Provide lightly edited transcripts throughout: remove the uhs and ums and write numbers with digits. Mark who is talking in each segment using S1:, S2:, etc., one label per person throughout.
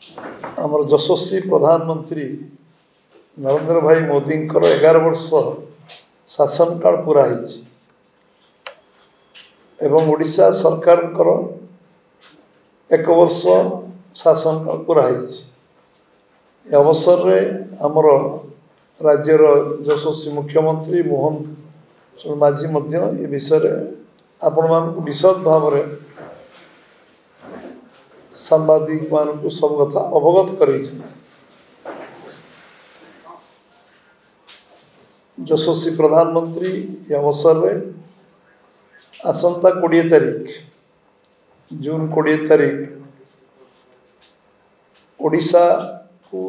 S1: आमर यशस्वी प्रधानमंत्री नरेंद्र भाई मोदी 11 वर्ष शासन काल पूरा एवं ओडिशा सरकार 1 वर्ष शासन काल पूरा अवसर में आमर राज्यर यशस्वी मुख्यमंत्री मोहन माझी ये विषय आपण मानक विशद भाव सांबादिक मान सब कथा अवगत कर यशस्वी प्रधानमंत्री अवसर में आसंता 20 तारीख जून 20 तारीख ओडिशा को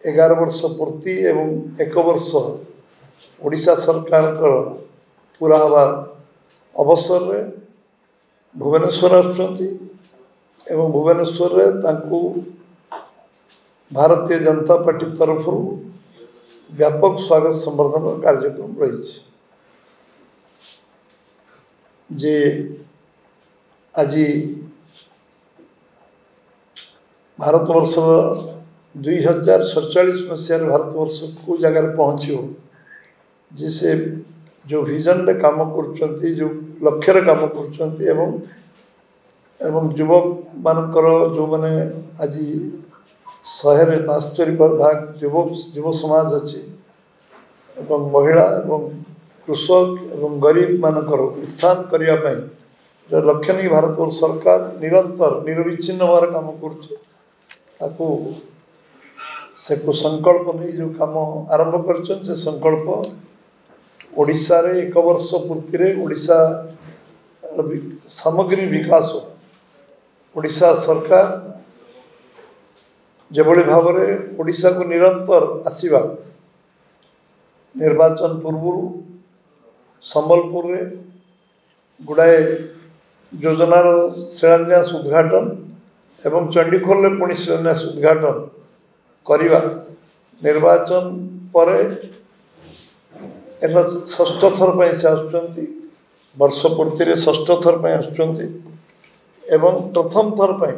S1: 11 वर्ष पूर्ति एवं 1 वर्ष ओडिशा सरकार पूरा हबार अवसर में भुवनेश्वर आसुचंती एवं भुवनेश्वर भारतीय जनता पार्टी तरफ व्यापक स्वागत संवर्धन कार्यक्रम रही जे आज भारतवर्ष 2047 मसीह भारतवर्ष को जगह पहुँचो जिसे जो विजन रे काम कर जो लक्ष्य रे काम कर एवं युवक मानकर जो मैंने आज 172 भाग युव समाज अच्छी एवं महिला एवं कृषक एवं गरीब मानकर उत्थान करने जो लक्ष्य नहीं भारतवर्ष सरकार निरंतर निरविच्छिन्न भाव काम कर संकल्प नहीं जो काम आरंभ कर संकल्प ओडिशा रे 1 वर्ष पूर्ति रे ओडिशा सामग्री विकास ओडिशा सरकार जेभली भाव में ओडिशा को निरंतर आसवा निर्वाचन पूर्व संबलपुर रे गुड़ाए योजनार शिलान्यास उद्घाटन एवं चंडीखोल पुणी शिलान्यास उद्घाटन करवा निर्वाचन पर एटा 6ठ थर पर से आसुचंती वर्ष पूर्ति 6ठ थर पर आसुचंती एवं प्रथम थर पर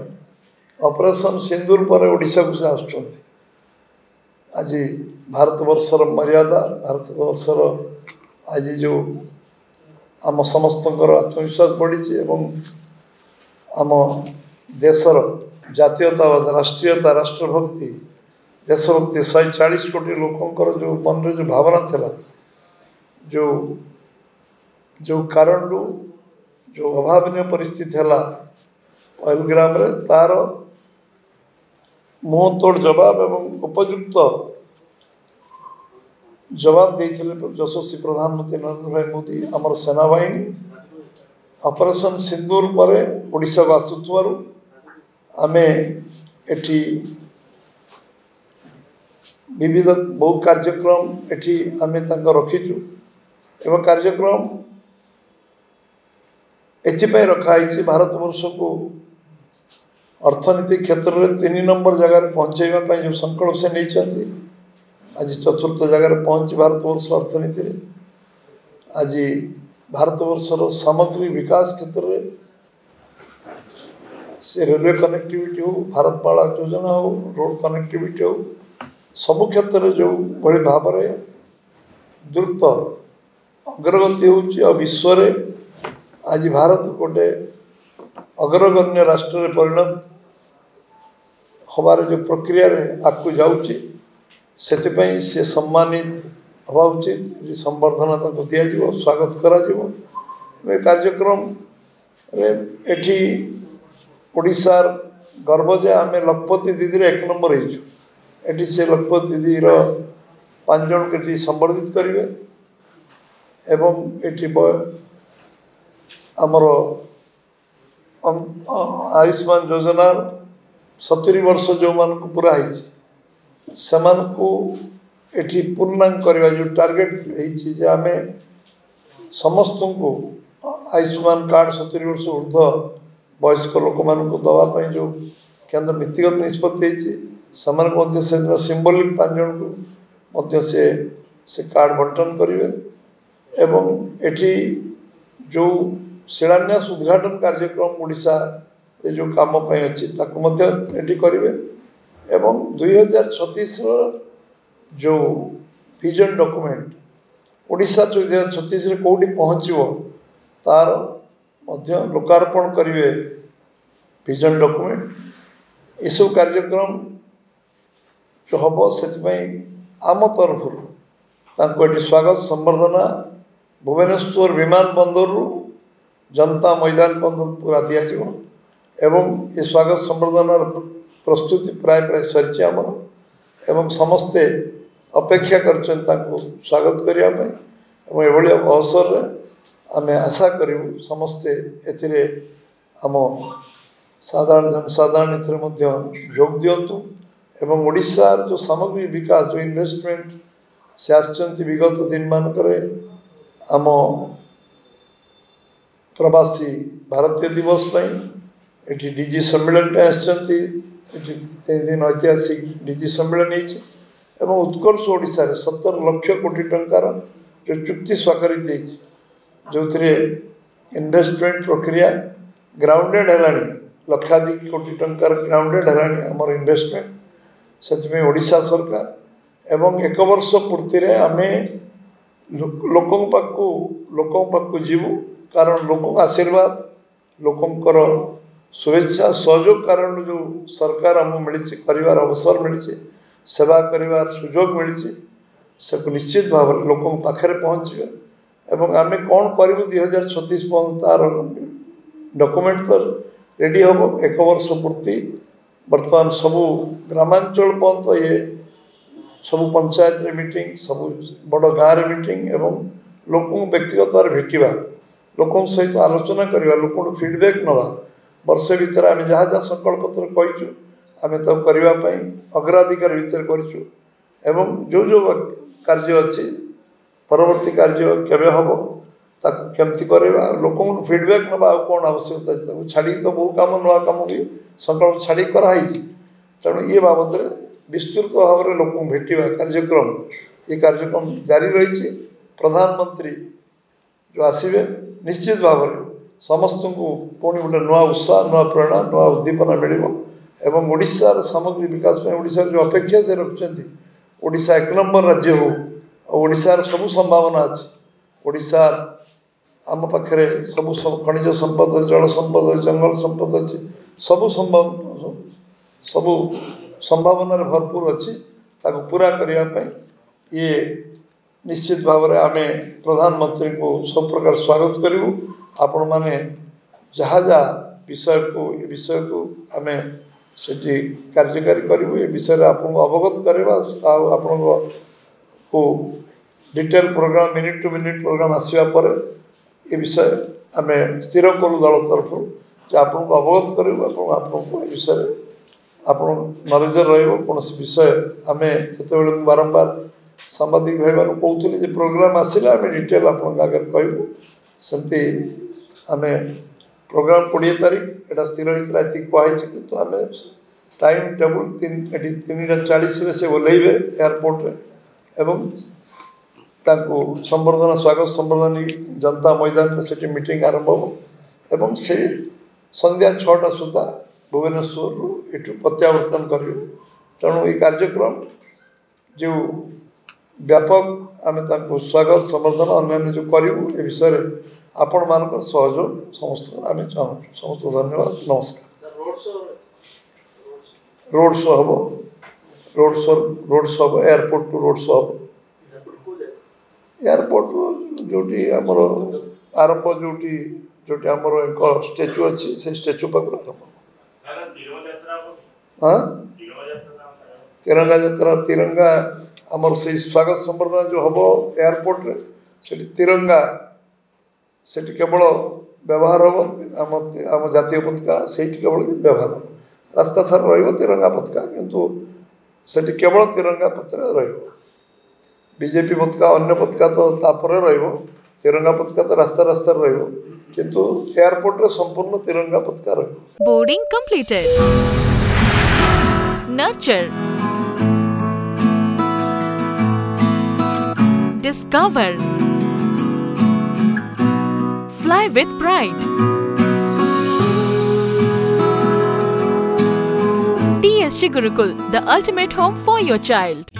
S1: ऑपरेशन सिंदूर पर ओडिशा को से आसुचंती आज भारतवर्षर मर्यादा भारतवर्षर आज जो आम समस्तंकर आत्मविश्वास बढ़ी एवं आम देशर जातीयतावाद राष्ट्रीयता राष्ट्रभक्ति देशभक्ति 140 कोटी लोकंकर जो मन रे जो भावना थिला जो जो कारण जो अभावनीय परिस्थिति है ऑयलग्राम रे तार मुँह तोड़ जवाब एवं उपयुक्त जवाब देते यशस्वी प्रधानमंत्री नरेंद्र भाई मोदी आमर सेनाबाहिनी ऑपरेशन सिंदूर पर ओडिशा को आसुथुवारु आमे एठी विविध बहु कार्यक्रम एठी आमे तांका रखीचु एवं कार्यक्रम एथिपाई रखाई भारतवर्ष को अर्थनीति क्षेत्र में 3 नंबर जगह पहुँचेवा जो संकल्प से नहीं आज 4th जगह पहुँच भारतवर्ष अर्थनीति रे आज भारतवर्षर सामग्री विकास क्षेत्र में से रेलवे कनेक्टिविटी हो भारतमाला योजना हो रोड कनेक्टिविटी हो सबु क्षेत्र में जो भली भाव में द्रुत अग्रगति हो विश्व रे आज भारत गोटे अग्रगण्य राष्ट्र रे परिणत हबार जो प्रक्रिया रे आगु जाऊँगी से सम्मानित हवा उचित संवर्धना ताको दिया स्वागत करा कार्यक्रम रे एठी ओडिशार गर्व जे आम लखपति दीदी 1 नंबर एठी से लखपति दीदी 5 जन के संवर्धित करेंगे एवं एठी आमर आयुष्मान योजना 70 वर्ष जो मान को पूरा से एठी पूर्णांग करवा जो टार्गेट है आम समस्त को आयुष्मान कार्ड 70 वर्ष ऊर्ध्व वयस्क लोक मान दवाई जो केंद्र नीतिगत निष्पत्ति से सिंबलिक 5 जन को से कार्ड बंटन करेंगे एवं एठी जो शिलान्यास उद्घाटन कार्यक्रम ओडिशा जो काम अच्छी ताकू करेंगे एवं 2036 जो विजन डॉक्यूमेंट ओडिशा 2036 रे कोठी पहुँचो तार मध्य लोकार्पण करेंगे विजन डॉक्यूमेंट ये सब कार्यक्रम जो हम से आम तरफ ये स्वागत संबर्धना भुवनेश्वर विमान बंदर जनता मैदान बंदर पूरा दिज्व एवं ये स्वागत संबर्धना प्रस्तुति प्राय प्राय सरी आमर एवं समस्ते अपेक्षा कर स्वागत करने एभली अवसर आम आशा करूँ समस्ते एथिरे आम साधारण जनसाधारण एोग दिंतु एवं ओडिशार जो सामग्री विकास जो इन्वेस्टमेंट से आसचंती विगत दिन मानक आम प्रवासी भारतीय दिवस ये डीजी सम्मेलन आसचंती 3 दिन ऐतिहासिक डीजी सम्मेलन एवं उत्कर्ष ओडिशा रे 17 लाख कोटी टंकार जो चुक्ति स्वाक्षरित जो थे इन्वेस्टमेंट प्रक्रिया ग्राउंडेड है लक्षाधिक कोटी टंकार ग्राउंडेड है आमर इन्वेस्टमेंट से ओडिशा सरकार एवं 1 वर्ष पूर्ति रे आमे लोकों पाखु जीवु कारण लोकों आशीर्वाद लोकों शुभेच्छा सहयोग कारण जो सरकार आमको मिली कर अवसर मिली सेवा कर सुजोग मिली से निश्चित भाव में लोकों पाखे पहुँचे एवं आम कौन करूँ 2036 तार डॉक्यूमेंट तो रेडी हम 1 वर्ष पूर्ति बर्तमान सबू ग्रामांचल पर्यंत ये सबू पंचायत रे मीटिंग सबू बड़ गाँव मीटिंग एवं लोकों व्यक्तिगत भाव भेटा लोकों सहित आलोचना करवा लोक फीडबैक नवा वर्ष भितर आम जहाँ जहाँ संकल्प पत्र कहीचु आम तक करने अग्राधिकार भितर करूँ एवं जो जो कार्य अच्छी परवर्ती कार्य केवे हम केमती करवा लोक फीडबैक नवा कौन आवश्यकता छाड़ी तो बहु कम नुआ कम भी संकल्प छाड़ी कराई तेणु ये बाबद विस्तृत भाव में लोक भेटा कार्यक्रम ये कार्यक्रम जारी रही प्रधानमंत्री जो आसवे निश्चित भाव में समस्त को पुणी गोटे नुआ उत्साह नुआ प्रेरणा नुआ उद्दीपना मिल एवं ओडिशार सामग्री विकास ओडिशा जो अपेक्षा से रखुच्च ओडिशा 1 नंबर राज्य हो ओडिशार सबू संभावना अच्छी ओडिशार आम पाखे सबू खनिज संपद जल संपद जंगल संपद अच्छी सबू सबू संभावना भरपूर अच्छी ताको पूरा करने ये निश्चित भाव में आम प्रधानमंत्री को सब प्रकार स्वागत करूँ आपण मैंने जहाँ जहाँ विषय को आम से कार्यकारी करूँ ये विषय आपको अवगत करवा आपण को detail programme minute to minute programme आसवा पर ये विषय आम स्थिर करूँ दल तरफ आपको अवगत करूँ आपको विषय आप नलेज रोन विषय आम जो बारंबार सांबादिक भाई मान कहते प्रोग्राम आसला आम डिटेल आप आगे कहूँ सेमती आम प्रोग्राम 20 तारीख एटा स्थिर होता है कहुई कि आम टाइम टेबुल 3:40 से ओह्लैबे एयरपोर्ट रे एवं संबर्धना स्वागत संबर्धना जनता मैदान में से मीटिंग आरंभ हो एवं से संध्या 6टा सुधा भुवनेश्वर एठू प्रत्यावर्तन करेंगे तेणु ये कार्यक्रम जो व्यापक आम स्वागत संबर्धना अन्य जो करूँ ये विषय आपण मान सहयोग समस्त आम चाहूँ समस्त धन्यवाद नमस्कार रोड शो हम रोड शो हम एयरपोर्ट टू रोड शो हम एयरपोर्ट जोटी आमर आरंभ जोटी जोटी आमर एक स्टेच्यू अच्छी से स्टेच्यू पाक आरंभ हाँ तिरंगा यात्रा तिरंगा आमर से स्वागत संबर्धना जो हम एयरपोर्ट रे से तिरंगा से केवल व्यवहार हम आम जातीय पताका से केवल व्यवहार रास्ता सारा रहा पताका किंतु से केवल तिरंगा पत्र बीजेपी पताका अन्य पताका तो तापर तिरंगा पताका तो रास्ता रास्ता किंतु एयरपोर्ट रे संपूर्ण तिरंगा पताका
S2: boarding completed nurture discover Fly with pride. TS CSG Gurukul, the ultimate home for your child.